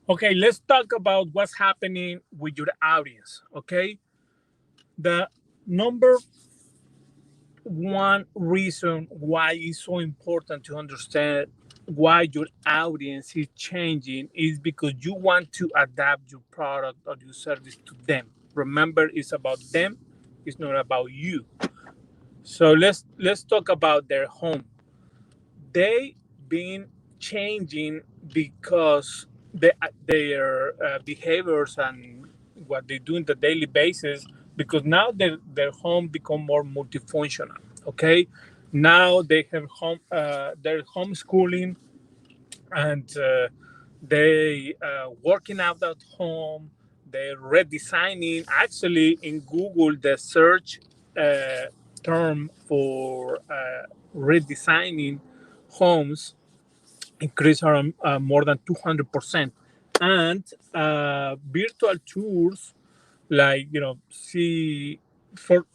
Okay, let's talk about what's happening with your audience. Okay, the number one reason why it's so important to understand why your audience is changing is because you want to adapt your product or your service to them. Remember, it's about them, it's not about you. So let's talk about their home. They been changing because their behaviors and what they do in the daily basis, because now their home become more multifunctional. Okay, now they have home they're homeschooling, and they working out at home. They're redesigning. Actually, in Google, the search uh, term for redesigning homes increased around more than 200%. And virtual tours, like, see, for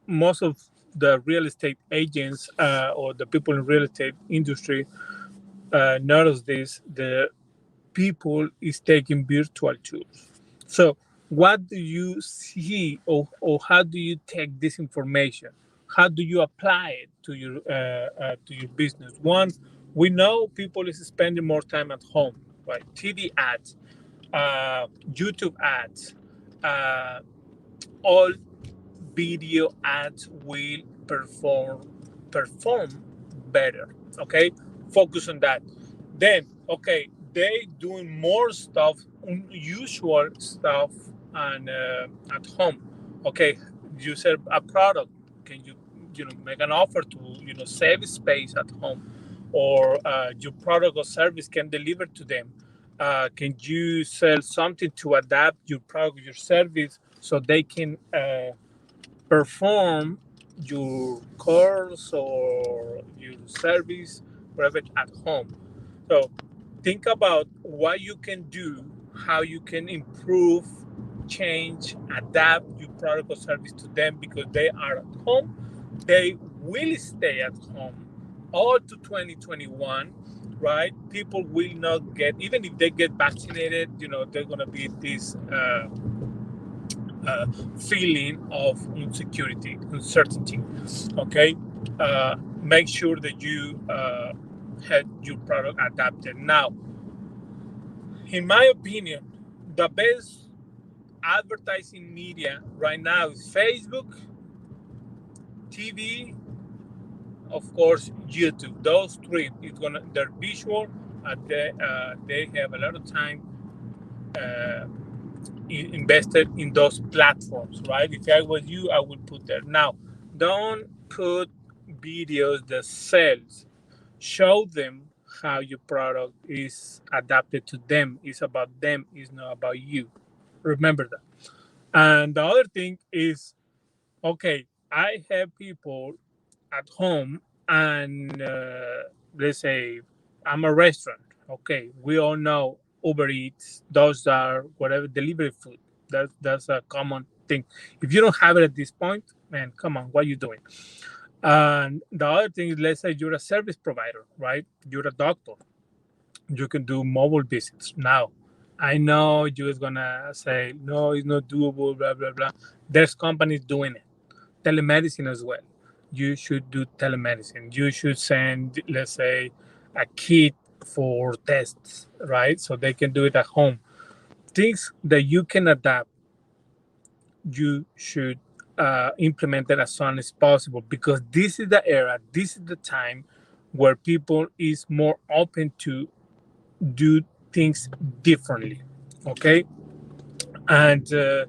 most of the real estate agents or the people in real estate industry notice this, the people is taking virtual tours. So what do you see, or how do you take this information? How do you apply it to your business? One, we know people is spending more time at home, right? TV ads, YouTube ads, uh, all video ads will perform better. Okay, focus on that. Then, okay, they doing more stuff, unusual stuff, and at home. Okay, you sell a product. Can you make an offer to save space at home, or your product or service can deliver to them? Can you sell something to adapt your product, your service, so they can perform your course or your service private at home? So think about what you can do, how you can improve, change, adapt your product or service to them, because they are at home. They will stay at home all to 2021, right? People will not get, even if they get vaccinated, they're going to be this uh, feeling of insecurity, uncertainty. Okay, make sure that you had your product adapted. Now, in my opinion, the best advertising media right now is Facebook, TV, of course, YouTube. Those three, they're visual. They have a lot of time uh, invested in those platforms, right? If I was you, I would put there. Now, don't put videos that sells. Show them how your product is adapted to them. It's about them. It's not about you. Remember that. And the other thing is, okay, I have people at home, and let's say I'm a restaurant. Okay, we all know Uber Eats, those are whatever delivery food. That's a common thing. If you don't have it at this point, man, come on, what are you doing? And the other thing is, let's say you're a service provider, right? You're a doctor. You can do mobile visits now. I know you're gonna say no, it's not doable, blah blah blah. There's companies doing it. Telemedicine as well. You should do telemedicine. You should send, let's say, a kit for tests, right? So they can do it at home. Things that you can adapt, you should implement it as soon as possible, because this is the era, this is the time where people is more open to do things differently. Okay, and uh,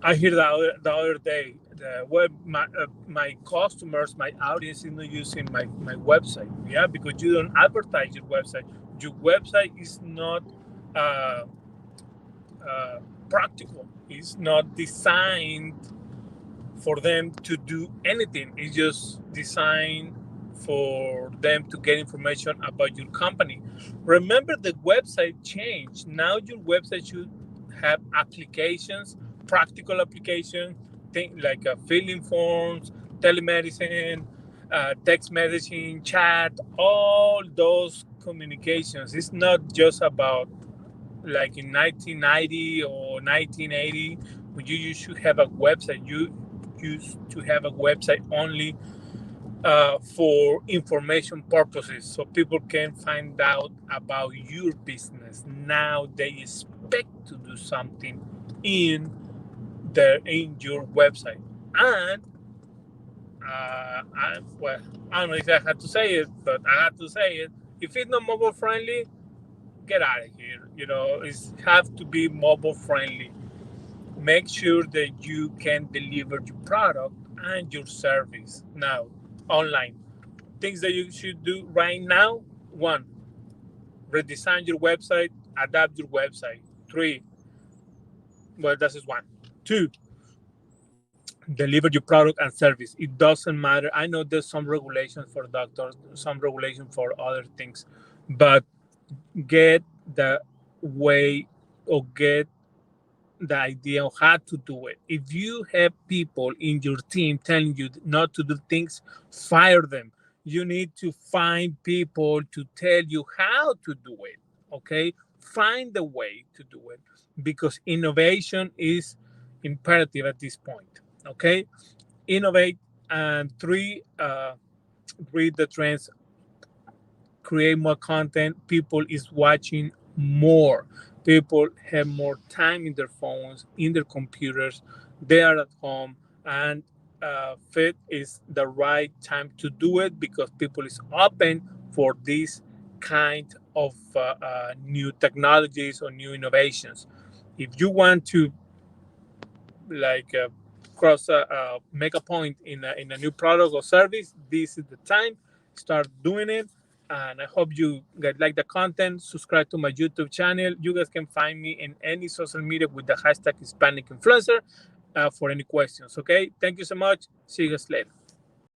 I hear the other day, my customers, my audience is not using my website. Yeah, because you don't advertise your website. Your website is not uh, uh, practical. It's not designed for them to do anything. It's just designed for them to get information about your company. Remember, the website changed. Now your website should have applications, practical applications, things like filling forms, telemedicine, text messaging, chat, all those communications. It's not just about like in 1990 or 1980, when you used to have a website, you used to have a website only for information purposes, so people can find out about your business. Now they expect to do something in your website, and well, I don't know if I had to say it, but I had to say it. If it's not mobile friendly, get out of here. It's have to be mobile friendly. Make sure that you can deliver your product and your service now online. Things that you should do right now: one, redesign your website, adapt your website. Three, well, that's just one. Two, deliver your product and service. It doesn't matter. I know there's some regulations for doctors, some regulation for other things, but get the way, or get the idea of how to do it. If you have people in your team telling you not to do things, fire them. You need to find people to tell you how to do it. Okay? Find the way to do it, because innovation is imperative at this point. Okay? Innovate. And three, read the trends, create more content. People is watching more. People have more time in their phones, in their computers. They are at home, and fit is the right time to do it, because people is open for this kind of new technologies or new innovations. If you want to, like, make a point in a new product or service, this is the time. Start doing it. And I hope you guys like the content. Subscribe to my YouTube channel. You guys can find me in any social media with the hashtag Hispanic influencer, for any questions. Okay, thank you so much. See you guys later.